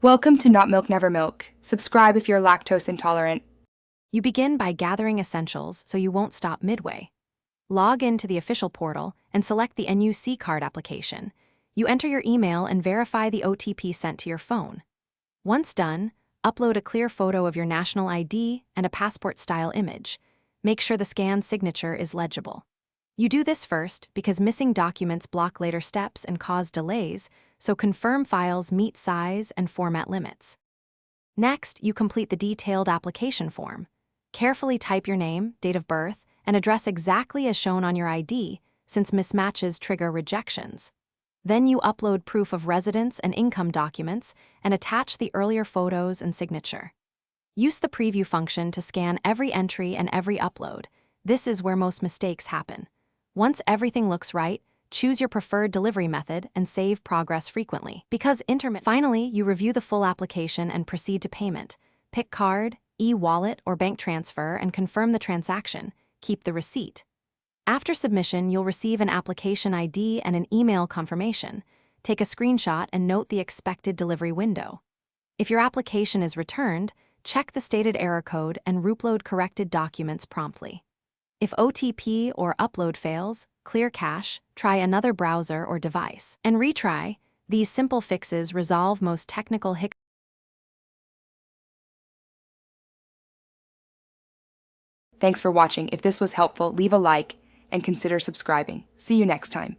Welcome to Not Milk Never Milk. Subscribe if you're lactose intolerant. You begin by gathering essentials so you won't stop midway. Log into the official portal and select the Nusi card application. You enter your email and verify the OTP sent to your phone. Once done, upload a clear photo of your national ID and a passport-style image. Make sure the scanned signature is legible. You do this first because missing documents block later steps and cause delays, so confirm files meet size and format limits. Next, you complete the detailed application form. Carefully type your name, date of birth, and address exactly as shown on your ID, since mismatches trigger rejections. Then you upload proof of residence and income documents and attach the earlier photos and signature. Use the preview function to scan every entry and every upload. This is where most mistakes happen. Once everything looks right, choose your preferred delivery method and save progress frequently. Finally, you review the full application and proceed to payment. Pick card, e-wallet, or bank transfer and confirm the transaction. Keep the receipt. After submission, you'll receive an application ID and an email confirmation. Take a screenshot and note the expected delivery window. If your application is returned, check the stated error code and reupload corrected documents promptly. If OTP or upload fails, clear cache, try another browser or device, and retry. These simple fixes resolve most technical hiccups. Thanks for watching. If this was helpful, leave a like and consider subscribing. See you next time.